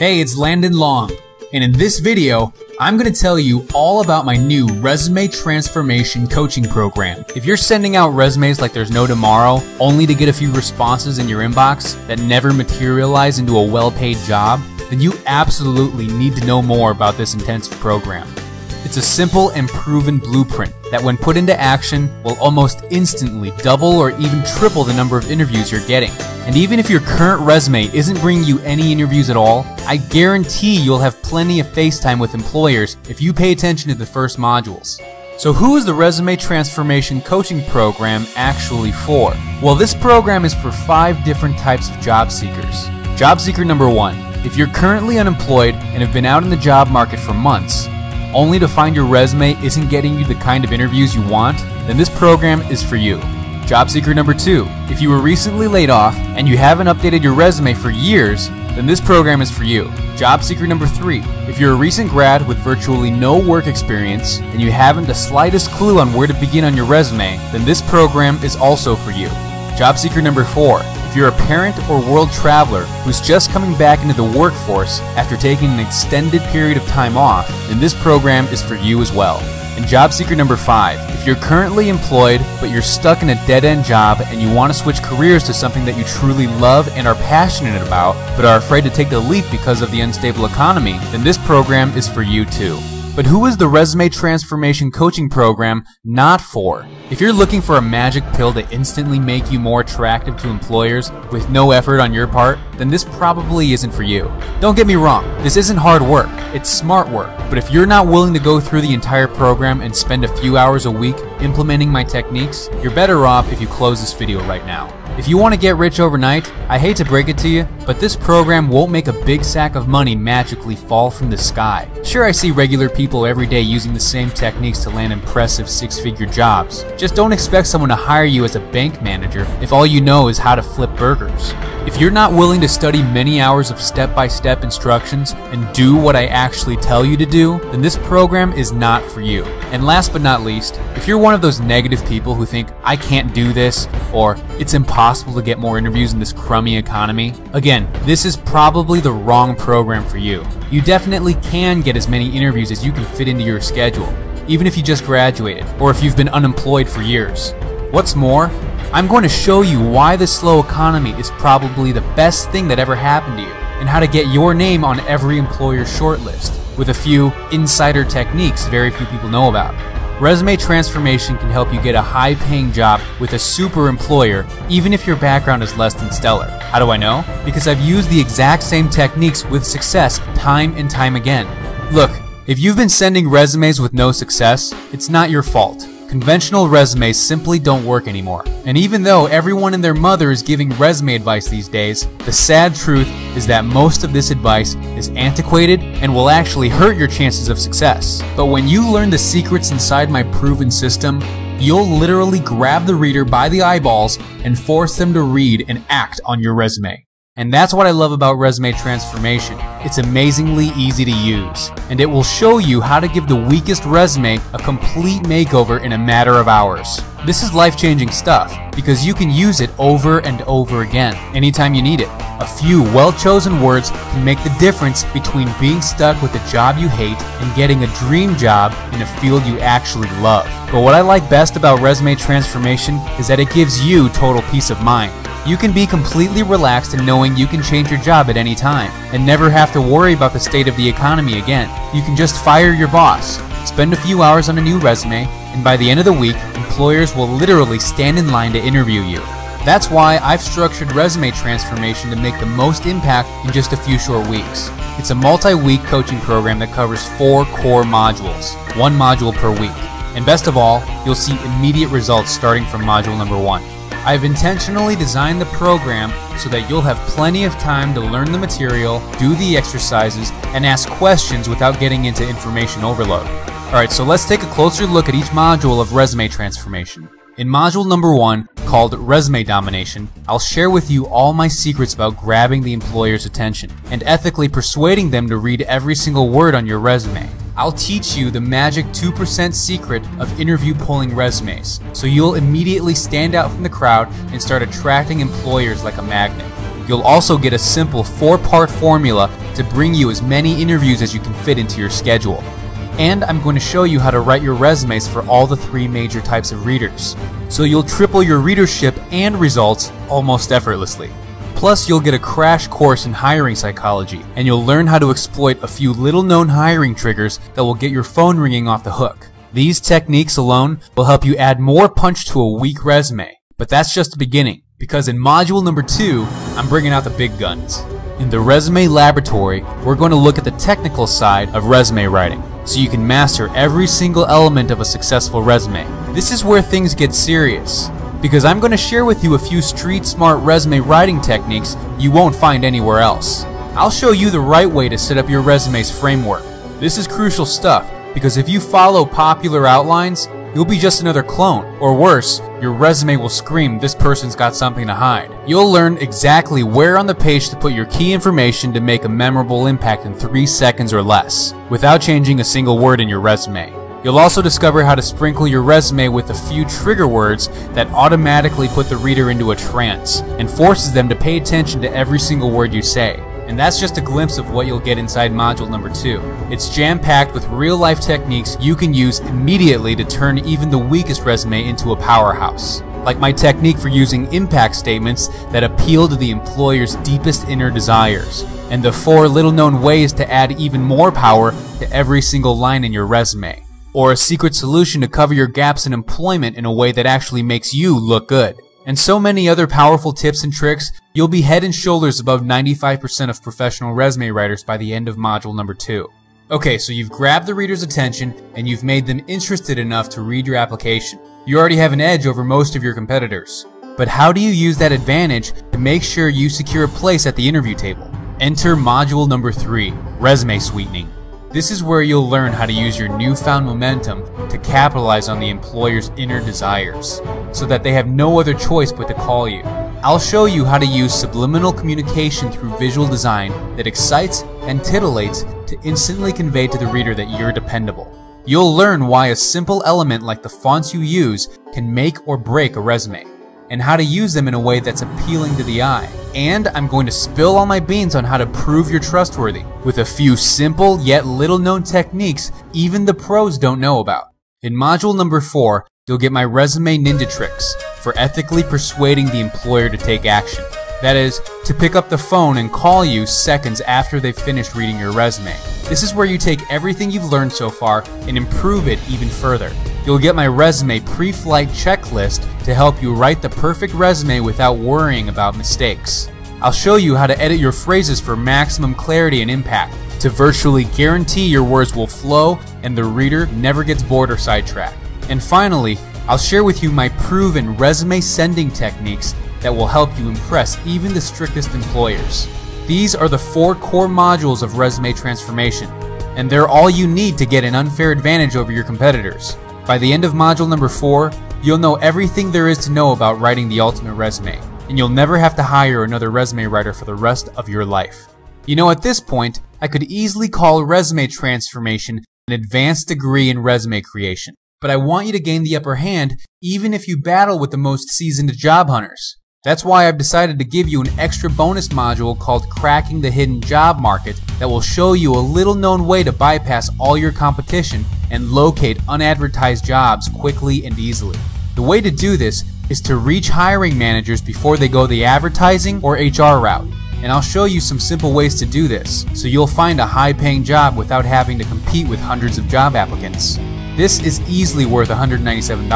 Hey, it's Landon Long, and in this video, I'm going to tell you all about my new resume transformation coaching program. If you're sending out resumes like there's no tomorrow, only to get a few responses in your inbox that never materialize into a well-paid job, then you absolutely need to know more about this intensive program. It's a simple and proven blueprint that when put into action will almost instantly double or even triple the number of interviews you're getting. And even if your current resume isn't bringing you any interviews at all, I guarantee you'll have plenty of face time with employers if you pay attention to the first modules. So who is the Resume Transformation Coaching Program actually for? Well, this program is for 5 different types of job seekers. Job seeker number 1. If you're currently unemployed and have been out in the job market for months, only to find your resume isn't getting you the kind of interviews you want, then this program is for you. Job seeker number 2. If you were recently laid off and you haven't updated your resume for years, then this program is for you. Job seeker number 3. If you're a recent grad with virtually no work experience and you haven't the slightest clue on where to begin on your resume, then this program is also for you. Job seeker number 4. If you're a parent or world traveler who's just coming back into the workforce after taking an extended period of time off, then this program is for you as well. And job seeker number 5. If you're currently employed but you're stuck in a dead-end job and you want to switch careers to something that you truly love and are passionate about but are afraid to take the leap because of the unstable economy, then this program is for you too. But who is the Resume Transformation Coaching Program not for? If you're looking for a magic pill to instantly make you more attractive to employers with no effort on your part, then this probably isn't for you. Don't get me wrong, this isn't hard work, it's smart work. But if you're not willing to go through the entire program and spend a few hours a week implementing my techniques, you're better off if you close this video right now. If you want to get rich overnight, I hate to break it to you, but this program won't make a big sack of money magically fall from the sky. Sure, I see regular people every day using the same techniques to land impressive 6-figure jobs. Just don't expect someone to hire you as a bank manager if all you know is how to flip burgers. If you're not willing to study many hours of step-by-step instructions and do what I actually tell you to do, then this program is not for you. And last but not least, if you're one of those negative people who think, I can't do this, or it's impossible to get more interviews in this crummy economy, again, this is probably the wrong program for you. You definitely can get as many interviews as you can fit into your schedule, even if you just graduated, or if you've been unemployed for years. What's more, I'm going to show you why this slow economy is probably the best thing that ever happened to you, and how to get your name on every employer's shortlist, with a few insider techniques very few people know about. Resume transformation can help you get a high-paying job with a super employer, even if your background is less than stellar. How do I know? Because I've used the exact same techniques with success time and time again. Look, if you've been sending resumes with no success, it's not your fault. Conventional resumes simply don't work anymore. And even though everyone and their mother is giving resume advice these days, the sad truth is that most of this advice is antiquated and will actually hurt your chances of success. But when you learn the secrets inside my proven system, you'll literally grab the reader by the eyeballs and force them to read and act on your resume. And that's what I love about Resume Transformation. It's amazingly easy to use, and it will show you how to give the weakest resume a complete makeover in a matter of hours. This is life-changing stuff, because you can use it over and over again, anytime you need it. A few well-chosen words can make the difference between being stuck with a job you hate and getting a dream job in a field you actually love. But what I like best about Resume Transformation is that it gives you total peace of mind. You can be completely relaxed in knowing you can change your job at any time and never have to worry about the state of the economy again. You can just fire your boss, spend a few hours on a new resume, and by the end of the week, employers will literally stand in line to interview you. That's why I've structured Resume Transformation to make the most impact in just a few short weeks. It's a multi-week coaching program that covers 4 core modules, 1 module per week. And best of all, you'll see immediate results starting from module number 1. I've intentionally designed the program so that you'll have plenty of time to learn the material, do the exercises, and ask questions without getting into information overload. Alright, so let's take a closer look at each module of Resume Transformation. In module number 1, called Resume Domination, I'll share with you all my secrets about grabbing the employer's attention and ethically persuading them to read every single word on your resume. I'll teach you the magic 2% secret of interview pulling resumes, so you'll immediately stand out from the crowd and start attracting employers like a magnet. You'll also get a simple 4-part formula to bring you as many interviews as you can fit into your schedule. And I'm going to show you how to write your resumes for all the 3 major types of readers. So you'll triple your readership and results almost effortlessly. Plus, you'll get a crash course in hiring psychology, and you'll learn how to exploit a few little-known hiring triggers that will get your phone ringing off the hook. These techniques alone will help you add more punch to a weak resume. But that's just the beginning, because in module number 2, I'm bringing out the big guns. In the resume laboratory, we're going to look at the technical side of resume writing, so you can master every single element of a successful resume. This is where things get serious, because I'm going to share with you a few street-smart resume writing techniques you won't find anywhere else. I'll show you the right way to set up your resume's framework. This is crucial stuff, because if you follow popular outlines, you'll be just another clone, or worse, your resume will scream this person's got something to hide. You'll learn exactly where on the page to put your key information to make a memorable impact in 3 seconds or less, without changing a single word in your resume. You'll also discover how to sprinkle your resume with a few trigger words that automatically put the reader into a trance and forces them to pay attention to every single word you say. And that's just a glimpse of what you'll get inside module number 2. It's jam-packed with real-life techniques you can use immediately to turn even the weakest resume into a powerhouse. Like my technique for using impact statements that appeal to the employer's deepest inner desires, and the 4 little-known ways to add even more power to every single line in your resume. Or a secret solution to cover your gaps in employment in a way that actually makes you look good. And so many other powerful tips and tricks, you'll be head and shoulders above 95% of professional resume writers by the end of module number 2. Okay, so you've grabbed the reader's attention and you've made them interested enough to read your application. You already have an edge over most of your competitors. But how do you use that advantage to make sure you secure a place at the interview table? Enter module number 3, resume sweetening. This is where you'll learn how to use your newfound momentum to capitalize on the employer's inner desires, so that they have no other choice but to call you. I'll show you how to use subliminal communication through visual design that excites and titillates to instantly convey to the reader that you're dependable. You'll learn why a simple element like the fonts you use can make or break a resume, and how to use them in a way that's appealing to the eye. And I'm going to spill all my beans on how to prove you're trustworthy with a few simple yet little-known techniques even the pros don't know about. In module number 4, you'll get my resume ninja tricks for ethically persuading the employer to take action. That is, to pick up the phone and call you seconds after they've finished reading your resume. This is where you take everything you've learned so far and improve it even further. You'll get my resume pre-flight checklist to help you write the perfect resume without worrying about mistakes. I'll show you how to edit your phrases for maximum clarity and impact, to virtually guarantee your words will flow and the reader never gets bored or sidetracked. And finally, I'll share with you my proven resume sending techniques that will help you impress even the strictest employers. These are the 4 core modules of resume transformation, and they're all you need to get an unfair advantage over your competitors. By the end of module number 4, you'll know everything there is to know about writing the ultimate resume, and you'll never have to hire another resume writer for the rest of your life. You know, at this point, I could easily call resume transformation an advanced degree in resume creation, but I want you to gain the upper hand even if you battle with the most seasoned job hunters. That's why I've decided to give you an extra bonus module called Cracking the Hidden Job Market that will show you a little known way to bypass all your competition and locate unadvertised jobs quickly and easily. The way to do this is to reach hiring managers before they go the advertising or HR route. And I'll show you some simple ways to do this, so you'll find a high-paying job without having to compete with hundreds of job applicants. This is easily worth $197,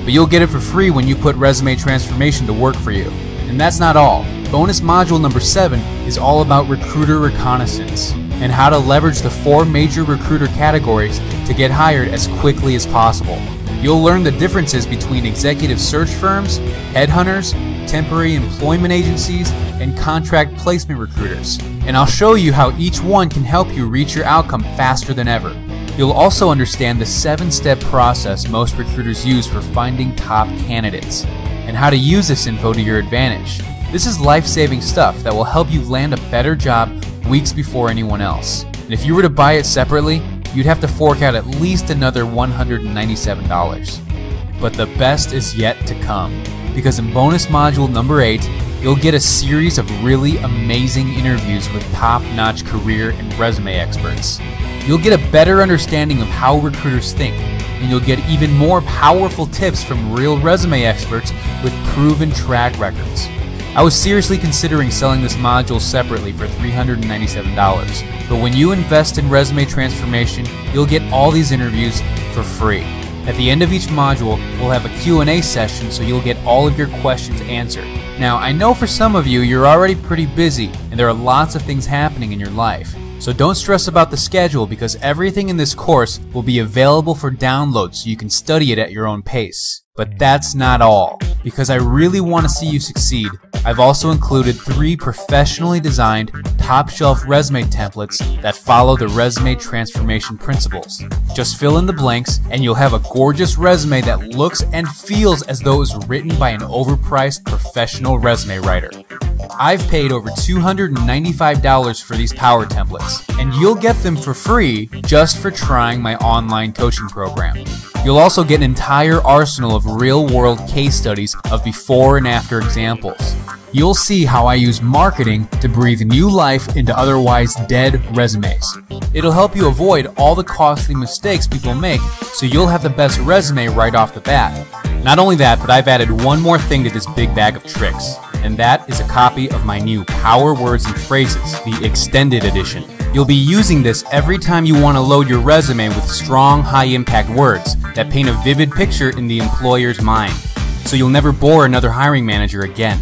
but you'll get it for free when you put resume transformation to work for you. And that's not all. Bonus module number 7 is all about recruiter reconnaissance and how to leverage the 4 major recruiter categories to get hired as quickly as possible. You'll learn the differences between executive search firms, headhunters, temporary employment agencies, and contract placement recruiters. And I'll show you how each one can help you reach your outcome faster than ever. You'll also understand the 7-step process most recruiters use for finding top candidates, and how to use this info to your advantage. This is life-saving stuff that will help you land a better job weeks before anyone else. And if you were to buy it separately, you'd have to fork out at least another $197. But the best is yet to come, because in bonus module number 8, you'll get a series of really amazing interviews with top-notch career and resume experts. You'll get a better understanding of how recruiters think, and you'll get even more powerful tips from real resume experts with proven track records. I was seriously considering selling this module separately for $397, but when you invest in resume transformation, you'll get all these interviews for free. At the end of each module, we'll have a Q&A session so you'll get all of your questions answered. Now, I know for some of you, you're already pretty busy and there are lots of things happening in your life. So don't stress about the schedule because everything in this course will be available for download so you can study it at your own pace. But that's not all. Because I really want to see you succeed, I've also included 3 professionally designed, top-shelf resume templates that follow the resume transformation principles. Just fill in the blanks and you'll have a gorgeous resume that looks and feels as though it was written by an overpriced professional resume writer. I've paid over $295 for these power templates, and you'll get them for free just for trying my online coaching program. You'll also get an entire arsenal of real-world case studies of before and after examples. You'll see how I use marketing to breathe new life into otherwise dead resumes. It'll help you avoid all the costly mistakes people make, so you'll have the best resume right off the bat. Not only that, but I've added one more thing to this big bag of tricks, and that is a copy of my new Power Words and Phrases, the Extended Edition. You'll be using this every time you want to load your resume with strong, high-impact words that paint a vivid picture in the employer's mind, so you'll never bore another hiring manager again.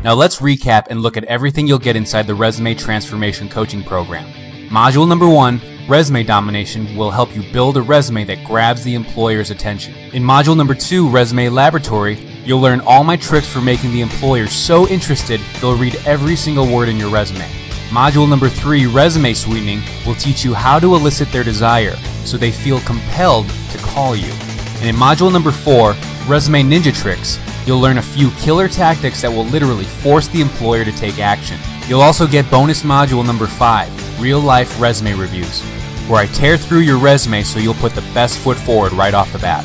Now let's recap and look at everything you'll get inside the Resume Transformation Coaching Program. Module number 1, Resume Domination, will help you build a resume that grabs the employer's attention. In module number 2, Resume Laboratory, you'll learn all my tricks for making the employer so interested they'll read every single word in your resume. Module number 3, Resume Sweetening, will teach you how to elicit their desire so they feel compelled to call you. And in module number 4, Resume Ninja Tricks, you'll learn a few killer tactics that will literally force the employer to take action. You'll also get bonus module number 5, Real Life Resume Reviews, where I tear through your resume so you'll put the best foot forward right off the bat.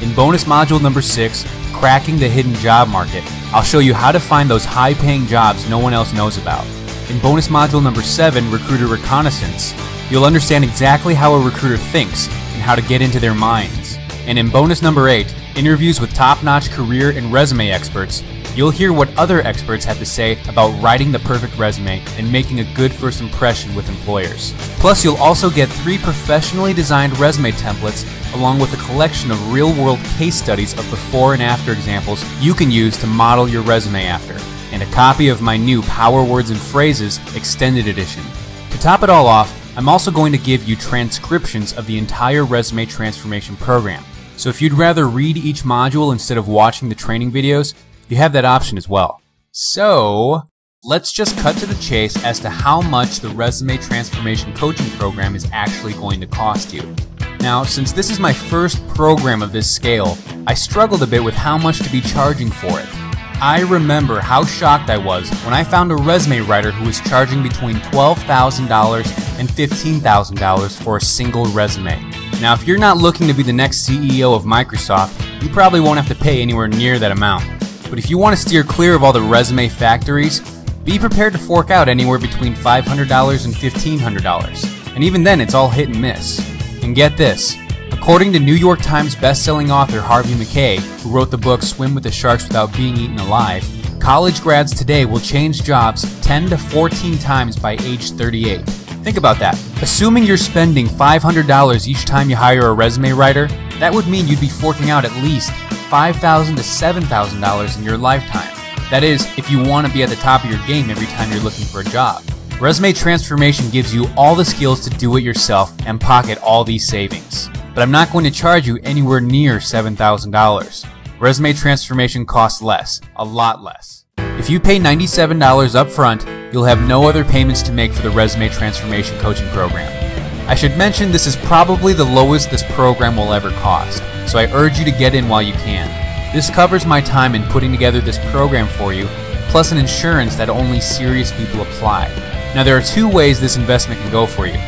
In bonus module number 6, Cracking the Hidden Job Market, I'll show you how to find those high-paying jobs no one else knows about. In bonus module number 7, Recruiter Reconnaissance, you'll understand exactly how a recruiter thinks and how to get into their minds. And in bonus number 8, Interviews with Top-Notch Career and Resume Experts, you'll hear what other experts have to say about writing the perfect resume and making a good first impression with employers. Plus, you'll also get 3 professionally designed resume templates along with a collection of real-world case studies of before and after examples you can use to model your resume after, and a copy of my new Power Words and Phrases Extended Edition. To top it all off, I'm also going to give you transcriptions of the entire Resume Transformation program. So if you'd rather read each module instead of watching the training videos, you have that option as well. So, let's just cut to the chase as to how much the Resume Transformation Coaching Program is actually going to cost you. Now, since this is my first program of this scale, I struggled a bit with how much to be charging for it. I remember how shocked I was when I found a resume writer who was charging between $12,000 and $15,000 for a single resume. Now, if you're not looking to be the next CEO of Microsoft, you probably won't have to pay anywhere near that amount. But if you want to steer clear of all the resume factories, be prepared to fork out anywhere between $500 and $1,500. And even then, it's all hit and miss. And get this, according to New York Times bestselling author Harvey Mackay, who wrote the book Swim with the Sharks Without Being Eaten Alive, college grads today will change jobs 10 to 14 times by age 38. Think about that. Assuming you're spending $500 each time you hire a resume writer, that would mean you'd be forking out at least $5,000 to $7,000 in your lifetime. That is, if you want to be at the top of your game every time you're looking for a job. Resume Transformation gives you all the skills to do it yourself and pocket all these savings. But I'm not going to charge you anywhere near $7,000. Resume Transformation costs less, a lot less. If you pay $97 up front, you'll have no other payments to make for the Resume Transformation Coaching Program. I should mention this is probably the lowest this program will ever cost, so I urge you to get in while you can. This covers my time in putting together this program for you, plus an insurance that only serious people apply. Now there are 2 ways this investment can go for you.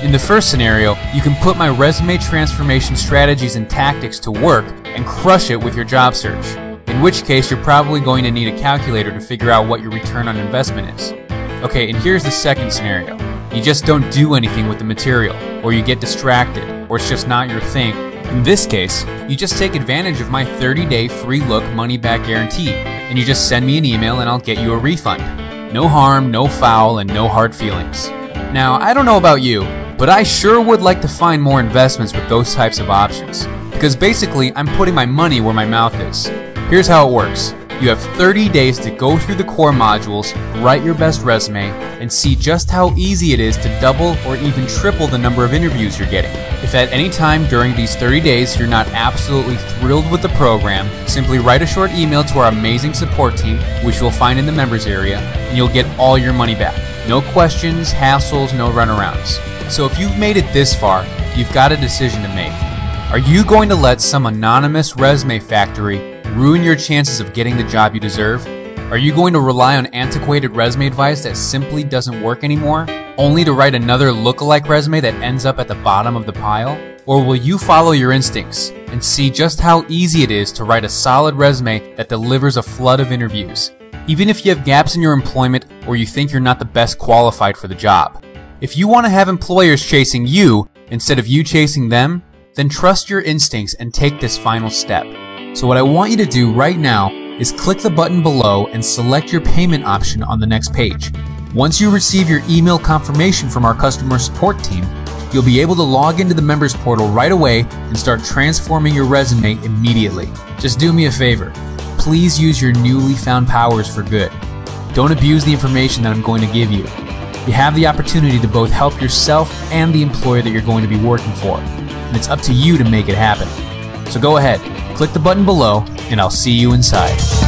In the first scenario, you can put my resume transformation strategies and tactics to work and crush it with your job search. In in which case you're probably going to need a calculator to figure out what your return on investment is. Okay, and here's the second scenario. You just don't do anything with the material, or you get distracted, or it's just not your thing. In this case, you just take advantage of my 30-day free look money-back guarantee, and you just send me an email and I'll get you a refund. No harm, no foul, and no hard feelings. Now, I don't know about you, but I sure would like to find more investments with those types of options, because basically I'm putting my money where my mouth is. Here's how it works. You have 30 days to go through the core modules, write your best resume, and see just how easy it is to double or even triple the number of interviews you're getting. If at any time during these 30 days you're not absolutely thrilled with the program, simply write a short email to our amazing support team, which you'll find in the members area, and you'll get all your money back. No questions, hassles, no runarounds. So if you've made it this far, you've got a decision to make. Are you going to let some anonymous resume factory ruin your chances of getting the job you deserve? Are you going to rely on antiquated resume advice that simply doesn't work anymore, only to write another lookalike resume that ends up at the bottom of the pile? Or will you follow your instincts and see just how easy it is to write a solid resume that delivers a flood of interviews, even if you have gaps in your employment or you think you're not the best qualified for the job? If you want to have employers chasing you instead of you chasing them, then trust your instincts and take this final step. So what I want you to do right now is click the button below and select your payment option on the next page. Once you receive your email confirmation from our customer support team, you'll be able to log into the members portal right away and start transforming your resume immediately. Just do me a favor. Please use your newly found powers for good. Don't abuse the information that I'm going to give you. You have the opportunity to both help yourself and the employer that you're going to be working for, and it's up to you to make it happen. So go ahead, click the button below, and I'll see you inside.